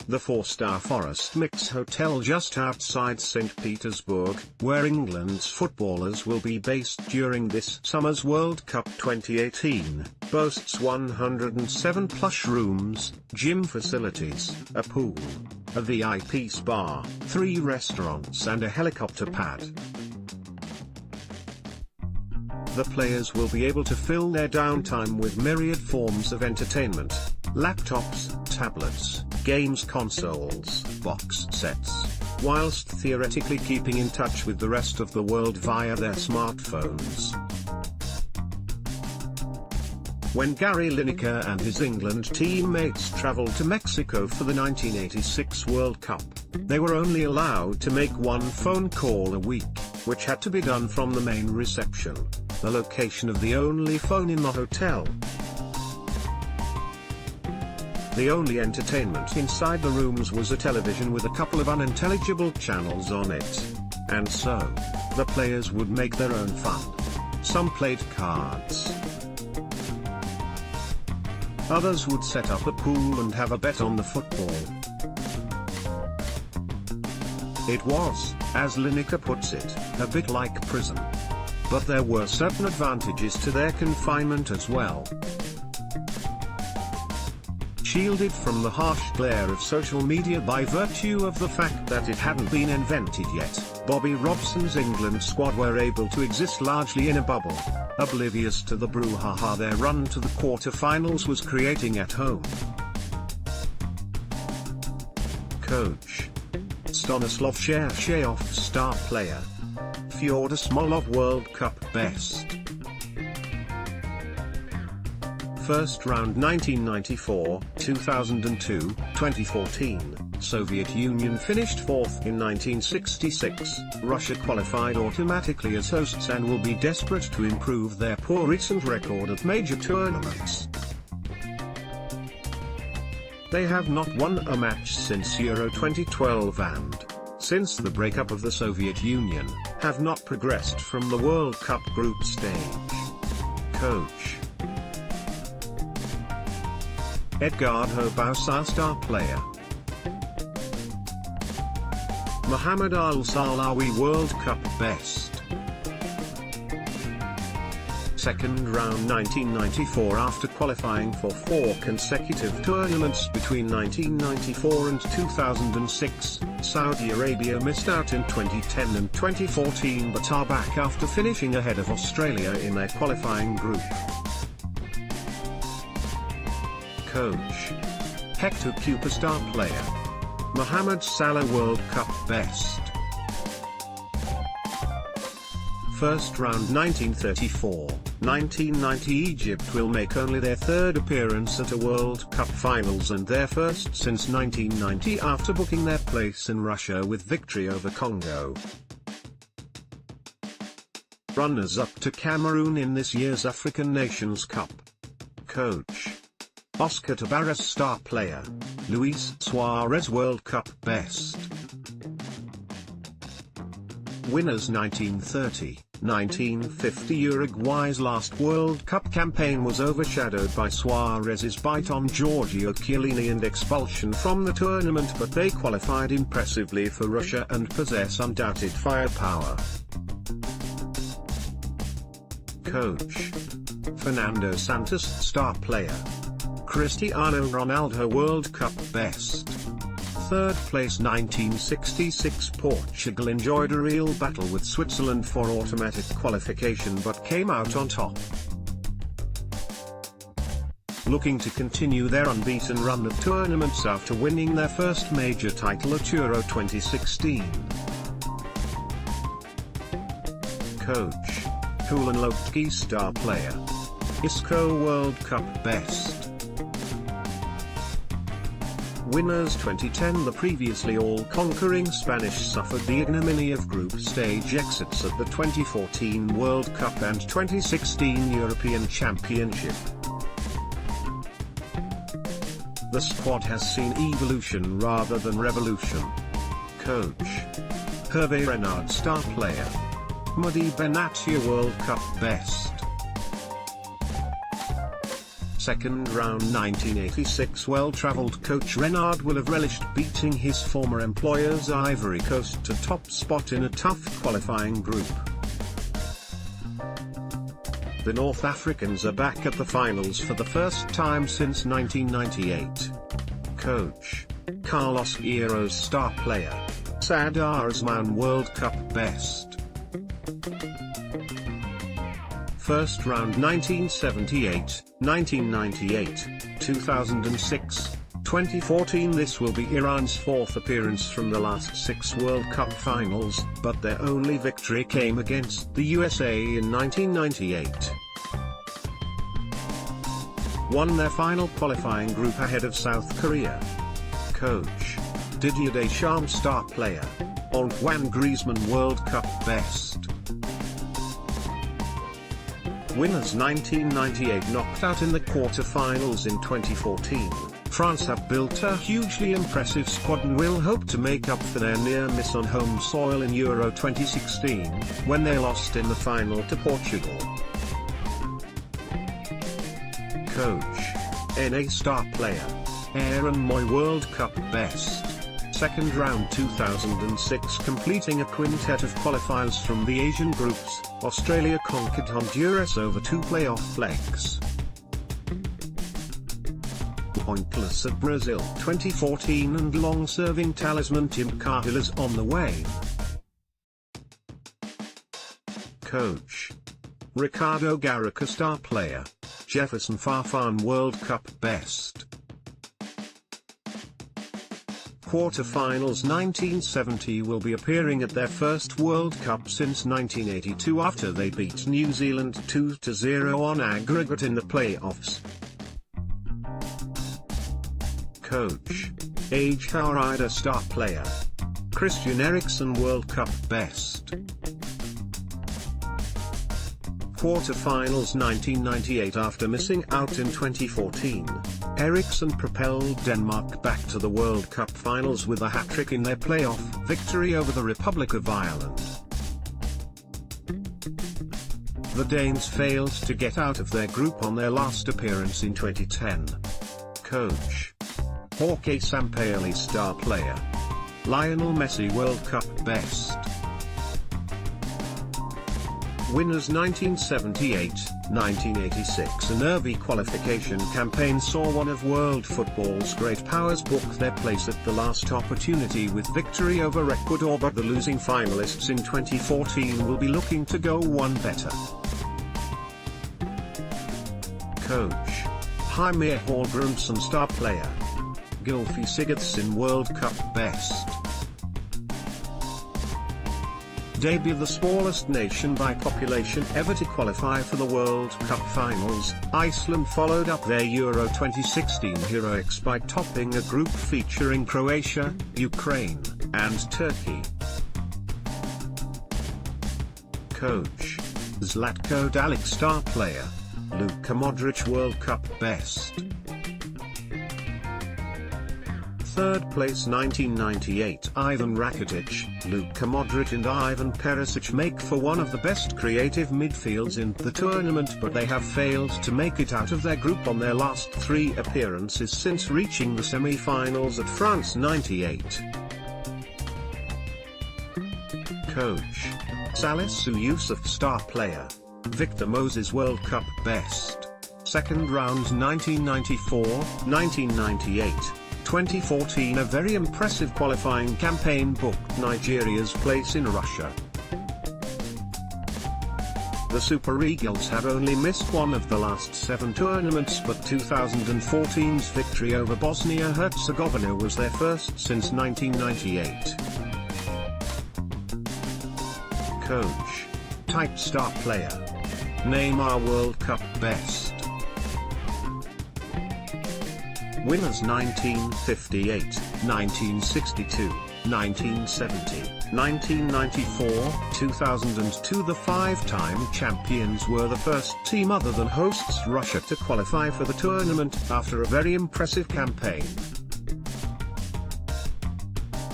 The 4-star Forrestmix Hotel just outside St Petersburg, where England's footballers will be based during this summer's World Cup 2018, boasts 107 plush rooms, gym facilities, a pool, a VIP spa, 3 restaurants and a helicopter pad. The players will be able to fill their downtime with myriad forms of entertainment: laptops, tablets, games consoles, box sets, whilst theoretically keeping in touch with the rest of the world via their smartphones. When Gary Lineker and his England teammates travelled to Mexico for the 1986 World Cup, they were only allowed to make 1 phone call a week, which had to be done from the main reception, the location of the only phone in the hotel. The only entertainment inside the rooms was a television with a couple of unintelligible channels on it. And so, the players would make their own fun. Some played cards. Others would set up a pool and have a bet on the football. It was, as Lineker puts it, a bit like prison. But there were certain advantages to their confinement as well. Shielded from the harsh glare of social media by virtue of the fact that it hadn't been invented yet, Bobby Robson's England squad were able to exist largely in a bubble, oblivious to the brouhaha their run to the quarter-finals was creating at home. Coach Stanislav Cherchev, star player. Fyodor Smolov, World Cup best. First round 1994, 2002, 2014, Soviet Union finished 4th in 1966, Russia qualified automatically as hosts and will be desperate to improve their poor recent record at major tournaments. They have not won a match since Euro 2012 and, since the breakup of the Soviet Union, have not progressed from the World Cup group stage. Coach Edgardo Bausa, star player. Mohamed Al-Salawi, World Cup best. Second round 1994. After qualifying for 4 consecutive tournaments between 1994 and 2006, Saudi Arabia missed out in 2010 and 2014 but are back after finishing ahead of Australia in their qualifying group. Coach Hector Cooper, star player. Mohamed Salah, World Cup best. First round 1934, 1990. Egypt will make only their 3rd appearance at a World Cup finals and their first since 1990 after booking their place in Russia with victory over Congo. Runners-up to Cameroon in this year's African Nations Cup. Coach Oscar Tabarez, star player. Luis Suarez, World Cup best. Winners 1930, 1950. Uruguay's last World Cup campaign was overshadowed by Suarez's bite on Giorgio Chiellini and expulsion from the tournament, but they qualified impressively for Russia and possess undoubted firepower. Coach Fernando Santos, star player. Cristiano Ronaldo, World Cup best. 3rd place 1966. Portugal enjoyed a real battle with Switzerland for automatic qualification but came out on top. Looking to continue their unbeaten run of tournaments after winning their first major title at Euro 2016. Coach Kulan Lopski, star player. Isco, World Cup best. Winners 2010. The previously all-conquering Spanish suffered the ignominy of group stage exits at the 2014 World Cup and 2016 European Championship. The squad has seen evolution rather than revolution. Coach Hervé Renard, star player. Mehdi Benatia, World Cup best. Second round 1986. Well-traveled coach Renard will have relished beating his former employers Ivory Coast to top spot in a tough qualifying group. The North Africans are back at the finals for the first time since 1998. Coach Carlos Hierro's star player Sadar Azmoun World Cup best. First round 1978, 1998, 2006, 2014. This will be Iran's fourth appearance from the last 6 World Cup finals, but their only victory came against the USA in 1998. Won their final qualifying group ahead of South Korea. Coach Didier Deschamps star player Antoine Griezmann World Cup best. Winners 1998 knocked out in the quarter-finals in 2014. France have built a hugely impressive squad and will hope to make up for their near miss on home soil in Euro 2016, when they lost in the final to Portugal. Coach NA star player Aaron Moy World Cup best. Second round 2006. Completing a quintet of qualifiers from the Asian groups, Australia conquered Honduras over 2 playoff legs. Pointless at Brazil 2014 and long-serving talisman Tim Cahill is on the way. Coach Ricardo Gareca star player Jefferson Farfan World Cup best. Quarter-finals 1970 will be appearing at their first World Cup since 1982 after they beat New Zealand 2-0 on aggregate in the playoffs. Coach Age Haurida star player Christian Eriksen World Cup best. Quarter-finals 1998. After missing out in 2014, Eriksen propelled Denmark back to the World Cup finals with a hat-trick in their playoff victory over the Republic of Ireland. The Danes failed to get out of their group on their last appearance in 2010. Coach Jorge Sampaoli star player Lionel Messi World Cup best. Winners 1978, 1986. A nervy qualification campaign saw one of world football's great powers book their place at the last opportunity with victory over Ecuador, but the losing finalists in 2014 will be looking to go one better. Coach Jaime Hallgrimsson star player Gylfi Sigurdsson World Cup best. Debut. The smallest nation by population ever to qualify for the World Cup finals, Iceland followed up their Euro 2016 heroics by topping a group featuring Croatia, Ukraine, and Turkey. Coach Zlatko Dalic star player Luka Modric World Cup best. Third place 1998. Ivan Rakitic, Luka Modric and Ivan Perisic make for one of the best creative midfields in the tournament, but they have failed to make it out of their group on their last 3 appearances since reaching the semi-finals at France '98. Coach Salisu Yusuf star player Victor Moses World Cup best. Second round 1994, 1998. 2014. A very impressive qualifying campaign booked Nigeria's place in Russia. The Super Eagles have only missed one of the last 7 tournaments, but 2014's victory over Bosnia-Herzegovina was their first since 1998. Coach Type star player Neymar World Cup best. Winners 1958, 1962, 1970, 1994, 2002. The 5-time champions were the first team other than hosts Russia to qualify for the tournament after a very impressive campaign.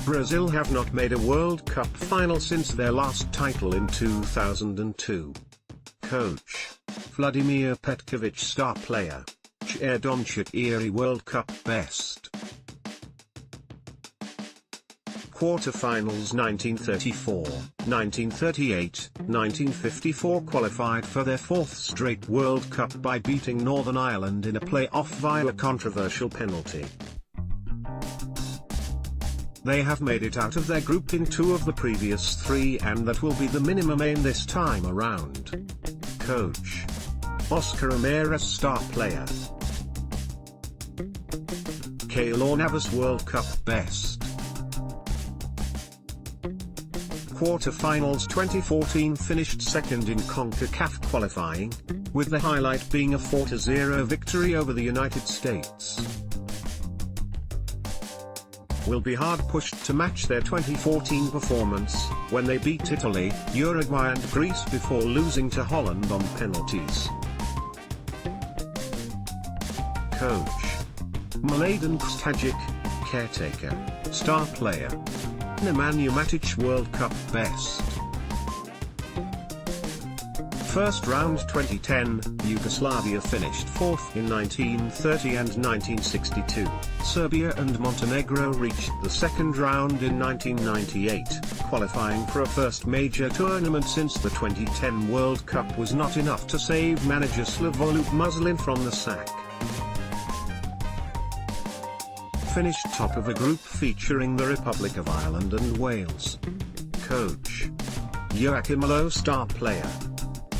Brazil have not made a World Cup final since their last title in 2002. Coach Vladimir Petkovic star player Air Doncic Erie World Cup Best. Quarterfinals 1934, 1938, 1954 qualified for their fourth straight World Cup by beating Northern Ireland in a playoff via a controversial penalty. They have made it out of their group in 2 of the previous 3, and that will be the minimum aim this time around. Coach Oscar Ramirez, star player. Keylor Navas, World Cup Best. Quarterfinals 2014 finished second in CONCACAF qualifying, with the highlight being a 4-0 victory over the United States. Will be hard pushed to match their 2014 performance, when they beat Italy, Uruguay and Greece before losing to Holland on penalties. Coach Mladen Krstajic, caretaker, star player. Nemanja Matic, World Cup Best. First round 2010, Yugoslavia finished 4th in 1930 and 1962. Serbia and Montenegro reached the second round in 1998, qualifying for a first major tournament since the 2010 World Cup was not enough to save manager Slavoljub Muslin from the sack. Finished top of a group featuring the Republic of Ireland and Wales. Coach Joachim Low, star player.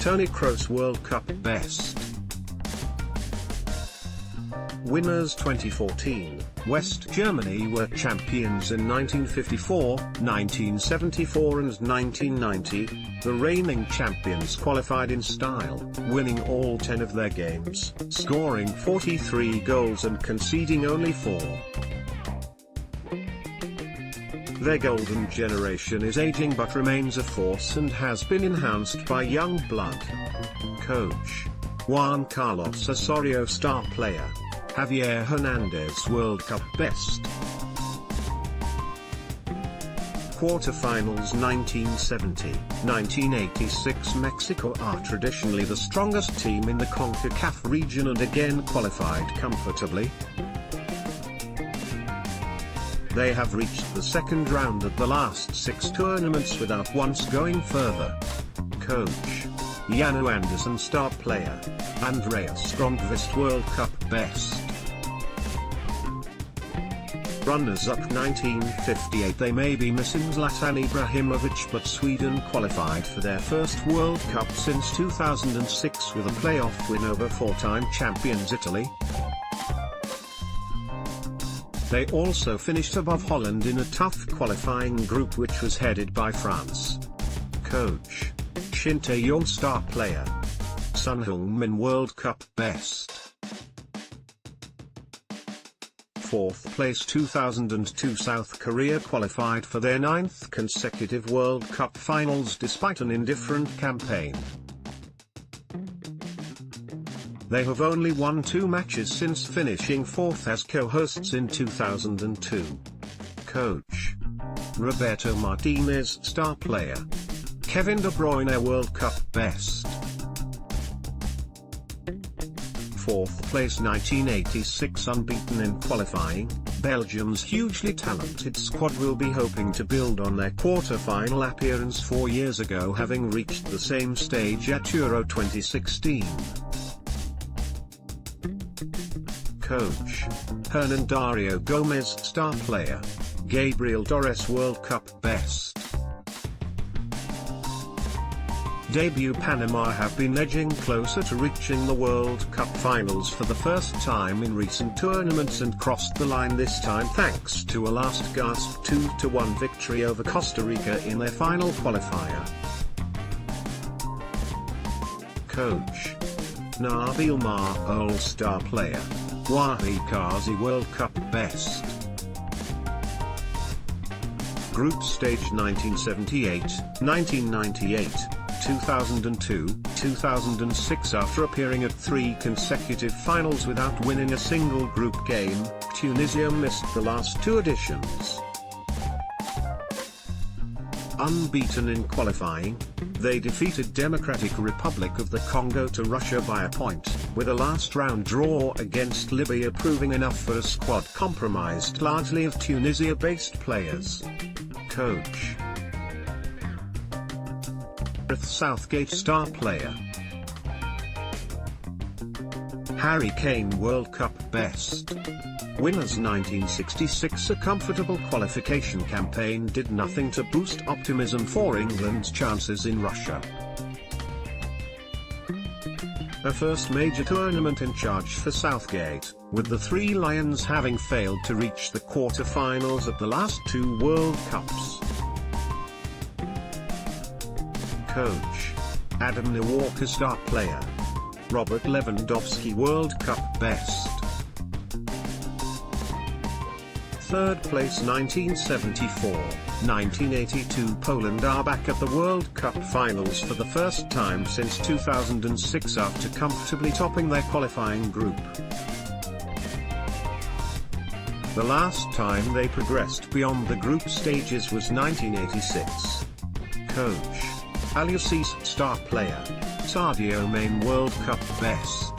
Toni Kroos, World Cup Best. Winners 2014, West Germany were champions in 1954, 1974 and 1990, the reigning champions qualified in style, winning all 10 of their games, scoring 43 goals and conceding only 4. Their golden generation is aging but remains a force and has been enhanced by young blood. Coach Juan Carlos Osorio, star player. Javier Hernandez, World Cup Best. Quarterfinals 1970, 1986 Mexico are traditionally the strongest team in the CONCACAF region and again qualified comfortably. They have reached the second round at the last 6 tournaments without once going further. Coach Janu Andersson, star player. Andreas Gronqvist, World Cup Best. Runners-up 1958, they may be missing Zlatan Ibrahimovic, but Sweden qualified for their first World Cup since 2006 with a playoff win over 4-time champions Italy. They also finished above Holland in a tough qualifying group which was headed by France. Coach Shin Tae-yong, star player. Son Heung-min, World Cup Best. 4th place 2002 South Korea qualified for their 9th consecutive World Cup finals despite an indifferent campaign. They have only won 2 matches since finishing 4th as co-hosts in 2002. Coach Roberto Martinez, star player. Kevin De Bruyne, World Cup Best. 4th place 1986 unbeaten in qualifying, Belgium's hugely talented squad will be hoping to build on their quarter-final appearance 4 years ago, having reached the same stage at Euro 2016. Coach Hernan Dario Gomez, star player. Gabriel Torres, World Cup Best. Debut Panama have been edging closer to reaching the World Cup finals for the first time in recent tournaments and crossed the line this time thanks to a last-gasp 2-1 victory over Costa Rica in their final qualifier. Coach Nabil Mahmoud, star player. Wahi Kazi, World Cup Best. Group stage 1978, 1998, 2002, 2006. After appearing at 3 consecutive finals without winning a single group game, Tunisia missed the last 2 editions. Unbeaten in qualifying, they defeated Democratic Republic of the Congo to Russia by a point. with a last-round draw against Libya proving enough for a squad comprised largely of Tunisia-based players. Coach: Gareth Southgate. Star player: Harry Kane. World Cup best. Winners 1966. A comfortable qualification campaign did nothing to boost optimism for England's chances in Russia. A first major tournament in charge for Southgate, with the Three Lions having failed to reach the quarter-finals at the last two World Cups. Coach: Adam Walker. Star player: Robert Lewandowski. World Cup best. Third place 1974, 1982. Poland are back at the World Cup finals for the first time since 2006 after comfortably topping their qualifying group. The last time they progressed beyond the group stages was 1986. Coach: Aliou. Star player: Sadio Mane. World Cup best.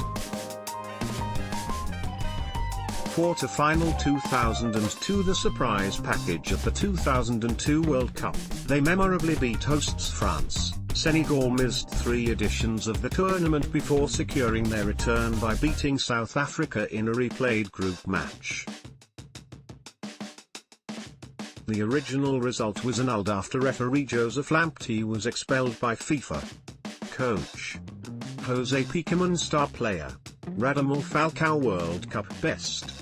Quarter-final 2002. The surprise package at the 2002 World Cup, they memorably beat hosts France. Senegal missed 3 editions of the tournament before securing their return by beating South Africa in a replayed group match. The original result was annulled after referee Joseph Lamptey was expelled by FIFA. Coach: Jose Pekerman. Star player: Radamel Falcao. World Cup best.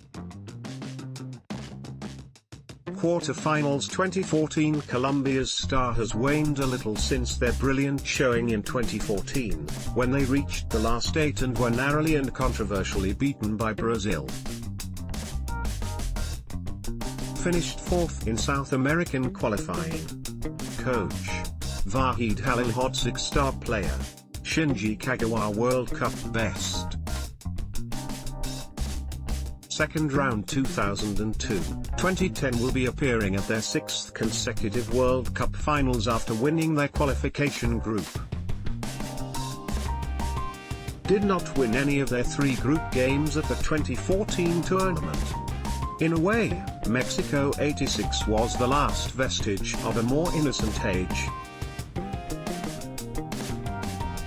Quarter-finals 2014. Colombia's star has waned a little since their brilliant showing in 2014, when they reached the last 8 and were narrowly and controversially beaten by Brazil. Finished 4th in South American qualifying. Coach: Vahid Halilhodzic. Star player: Shinji Kagawa. World Cup best. Second round 2002, 2010 will be appearing at their 6th consecutive World Cup finals after winning their qualification group. Did not win any of their 3 group games at the 2014 tournament. In a way, Mexico '86 was the last vestige of a more innocent age.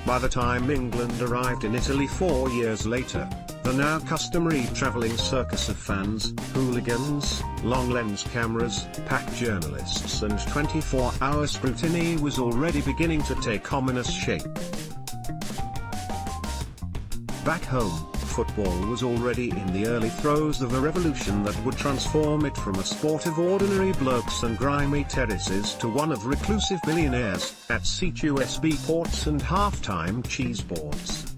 By the time England arrived in Italy 4 years later, the now customary travelling circus of fans, hooligans, long-lens cameras, packed journalists and 24-hour scrutiny was already beginning to take ominous shape. Back home, football was already in the early throes of a revolution that would transform it from a sport of ordinary blokes and grimy terraces to one of reclusive billionaires, at-seat USB ports and half-time cheeseboards.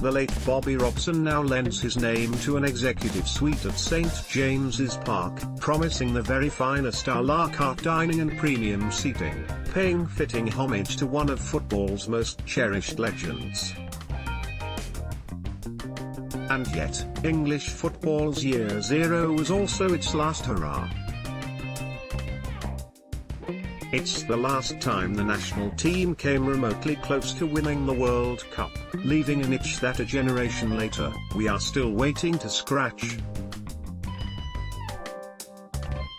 The late Bobby Robson now lends his name to an executive suite at St James's Park, promising the very finest à la carte dining and premium seating, paying fitting homage to one of football's most cherished legends. And yet, English football's year zero was also its last hurrah. It's the last time the national team came remotely close to winning the World Cup, leaving an itch that a generation later, we are still waiting to scratch.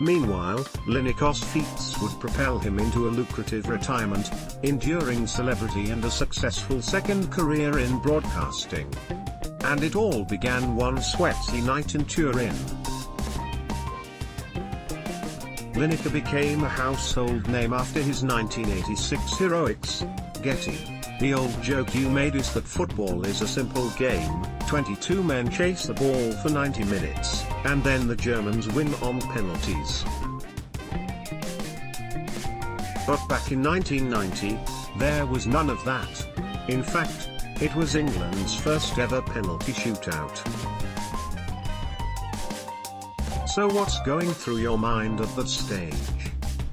Meanwhile, Lineker's feats would propel him into a lucrative retirement, enduring celebrity and a successful second career in broadcasting. And it all began one sweaty night in Turin. Lineker became a household name after his 1986 heroics. Getty: the old joke you made is that football is a simple game, 22 men chase the ball for 90 minutes, and then the Germans win on penalties. But back in 1990, there was none of that. In fact, it was England's first ever penalty shootout. So what's going through your mind at that stage?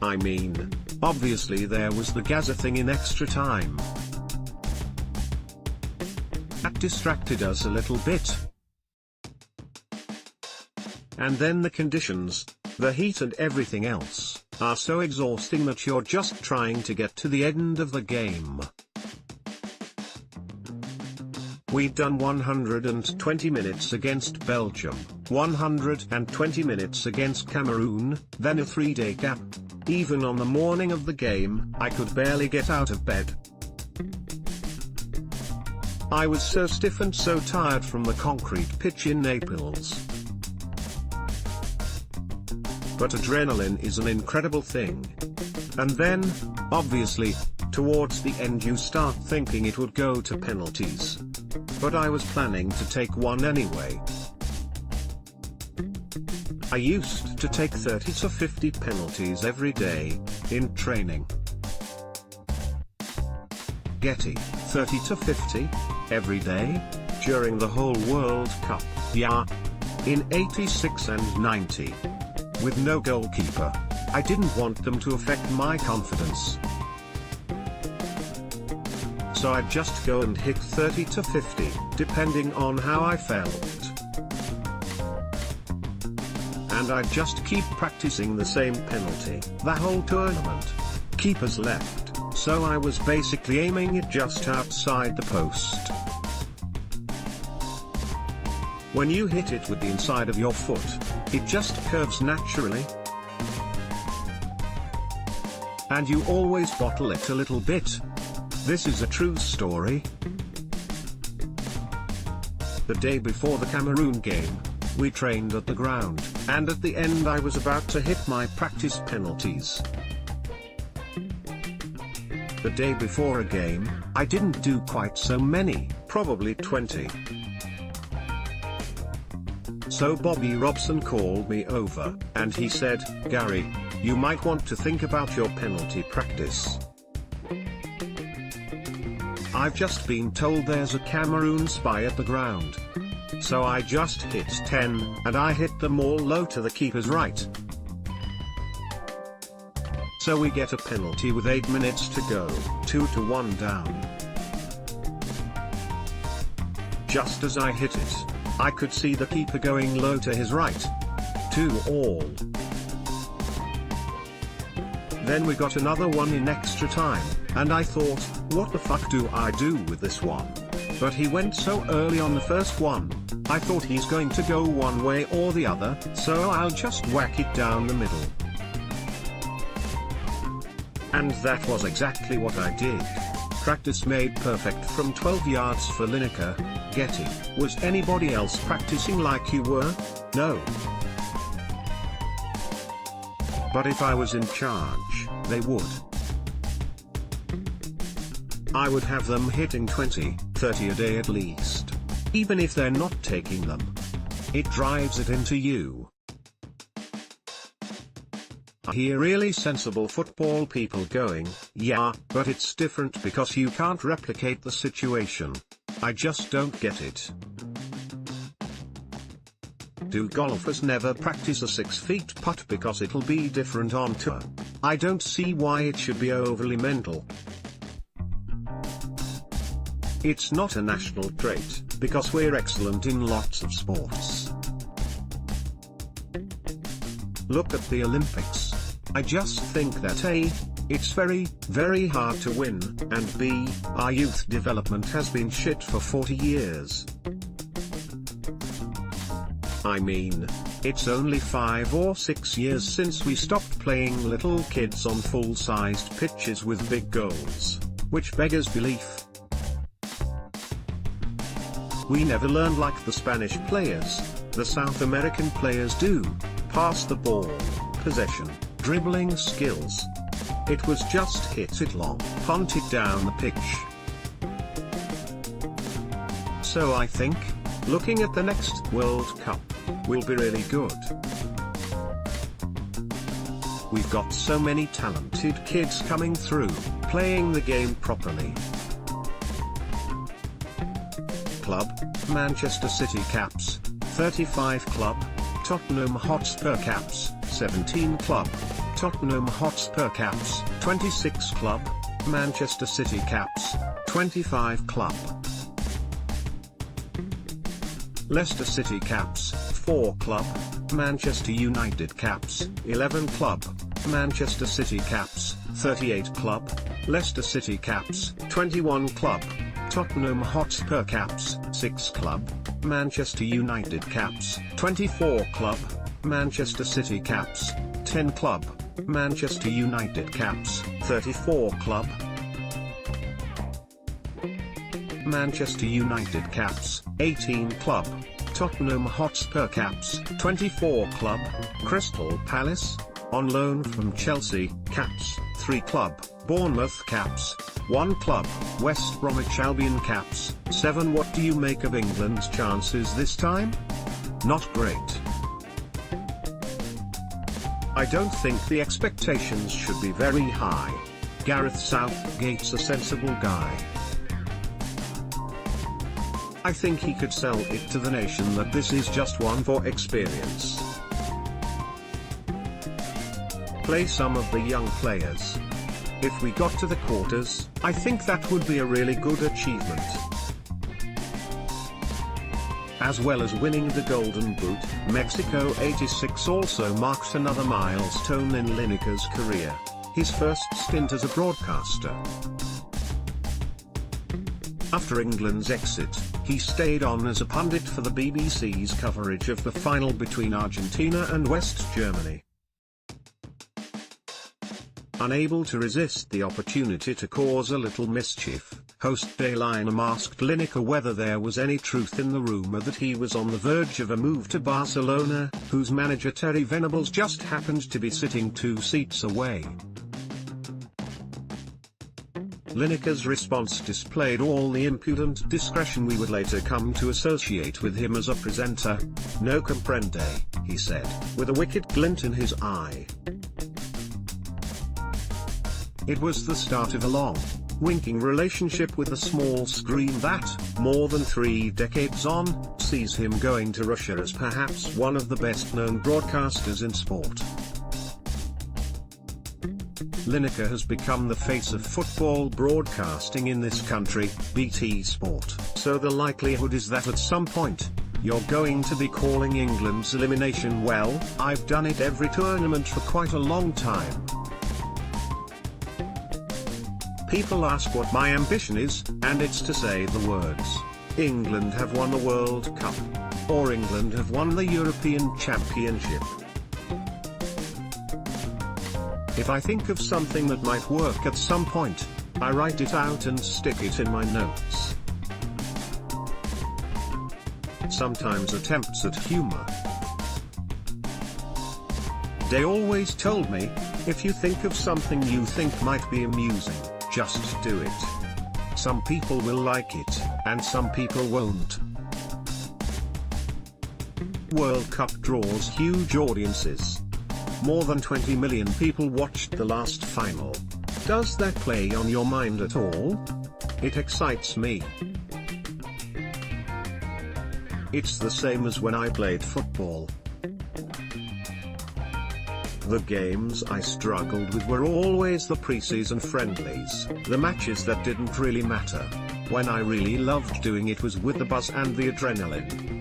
I mean, obviously there was the Gaza thing in extra time. That distracted us a little bit. And then the conditions, the heat and everything else, are so exhausting that you're just trying to get to the end of the game. We'd done 120 minutes against Belgium, 120 minutes against Cameroon, then a 3-day gap. Even on the morning of the game, I could barely get out of bed. I was so stiff and so tired from the concrete pitch in Naples. But adrenaline is an incredible thing. And then, obviously, towards the end you start thinking it would go to penalties. But I was planning to take one anyway. I used to take 30 to 50 penalties every day, in training. Getty, 30 to 50? Every day? During the whole World Cup, yeah. In 86 and 90. With no goalkeeper, I didn't want them to affect my confidence. So I'd just go and hit 30 to 50, depending on how I felt. And I'd just keep practicing the same penalty, the whole tournament. Keepers left, so I was basically aiming it just outside the post. When you hit it with the inside of your foot, it just curves naturally. And you always bottle it a little bit. This is a true story. The day before the Cameroon game, we trained at the ground, and at the end I was about to hit my practice penalties. The day before a game, I didn't do quite so many, probably 20. So Bobby Robson called me over, and he said, "Gary, you might want to think about your penalty practice. I've just been told there's a Cameroon spy at the ground." So I just hit 10, and I hit them all low to the keeper's right. So we get a penalty with 8 minutes to go, 2-1 down. Just as I hit it, I could see the keeper going low to his right. 2-all. Then we got another one in extra time, and I thought, what the fuck do I do with this one? But he went so early on the first one, I thought he's going to go one way or the other, so I'll just whack it down the middle. And that was exactly what I did. Practice made perfect from 12 yards for Lineker. Getty, was anybody else practicing like you were? No. But if I was in charge, they would. I would have them hitting 20, 30 a day at least. Even if they're not taking them. It drives it into you. I hear really sensible football people going, yeah, but it's different because you can't replicate the situation. I just don't get it. Do golfers never practice a 6 feet putt because it'll be different on tour? I don't see why it should be overly mental. It's not a national trait, because we're excellent in lots of sports. Look at the Olympics. I just think that A, it's very, very hard to win, and B, our youth development has been shit for 40 years. I mean, it's only 5 or 6 years since we stopped playing little kids on full-sized pitches with big goals, which beggars belief. We never learned like the Spanish players, the South American players do, pass the ball, possession, dribbling skills. It was just hit it long, punt it down the pitch. So I think, looking at the next World Cup, will be really good. We've got so many talented kids coming through, playing the game properly. Club, Manchester City caps, 35 club, Tottenham Hotspur caps, 17 club, Tottenham Hotspur caps, 26 club, Manchester City caps, 25 club. Leicester City caps, 4 club, Manchester United caps, 11 club, Manchester City caps, 38 club, Leicester City caps, 21 club, Tottenham Hotspur caps, 6 club. Manchester United caps, 24 club. Manchester City caps, 10 club. Manchester United caps, 34 club. Manchester United caps, 18 club. Tottenham Hotspur caps, 24 club. Crystal Palace, on loan from Chelsea, caps, 3 club. Bournemouth caps, 1 club. West Bromwich Albion caps, 7. What do you make of England's chances this time? Not great. I don't think the expectations should be very high. Gareth Southgate's a sensible guy. I think he could sell it to the nation that this is just one for experience. Play some of the young players. If we got to the quarters, I think that would be a really good achievement. As well as winning the Golden Boot, Mexico '86 also marked another milestone in Lineker's career, his first stint as a broadcaster. After England's exit, he stayed on as a pundit for the BBC's coverage of the final between Argentina and West Germany. Unable to resist the opportunity to cause a little mischief, host Lineker asked Lineker whether there was any truth in the rumor that he was on the verge of a move to Barcelona, whose manager Terry Venables just happened to be sitting 2 seats away. Lineker's response displayed all the impudent discretion we would later come to associate with him as a presenter. "No comprende," he said, with a wicked glint in his eye. It was the start of a long, winking relationship with the small screen that, more than 3 decades on, sees him going to Russia as perhaps one of the best-known broadcasters in sport. Lineker has become the face of football broadcasting in this country, BT Sport. So the likelihood is that at some point, you're going to be calling England's elimination. Well, I've done it every tournament for quite a long time. People ask what my ambition is, and it's to say the words, England have won the World Cup, or England have won the European Championship. If I think of something that might work at some point, I write it out and stick it in my notes. Sometimes attempts at humor. They always told me, if you think of something you think might be amusing, just do it. Some people will like it, and some people won't. World Cup draws huge audiences. More than 20 million people watched the last final. Does that play on your mind at all? It excites me. It's the same as when I played football. The games I struggled with were always the pre-season friendlies, the matches that didn't really matter. When I really loved doing it was with the buzz and the adrenaline.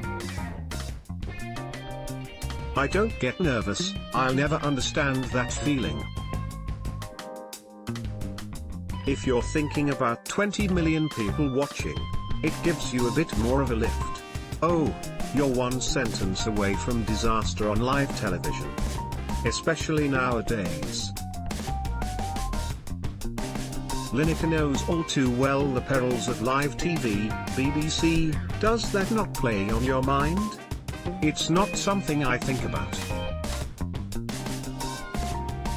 I don't get nervous, I'll never understand that feeling. If you're thinking about 20 million people watching, it gives you a bit more of a lift. Oh, you're one sentence away from disaster on live television. Especially nowadays. Lineker knows all too well the perils of live TV, BBC. Does that not play on your mind? It's not something I think about.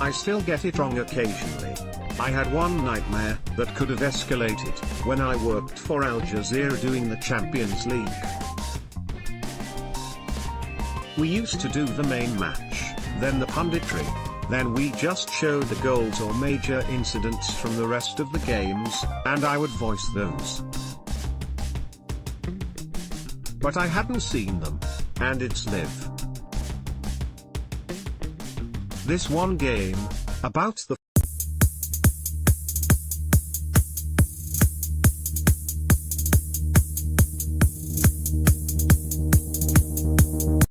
I still get it wrong occasionally. I had one nightmare that could have escalated when I worked for Al Jazeera doing the Champions League. We used to do the main match, then the punditry, then we just showed the goals or major incidents from the rest of the games, and I would voice those. But I hadn't seen them, and it's live. This one game, about the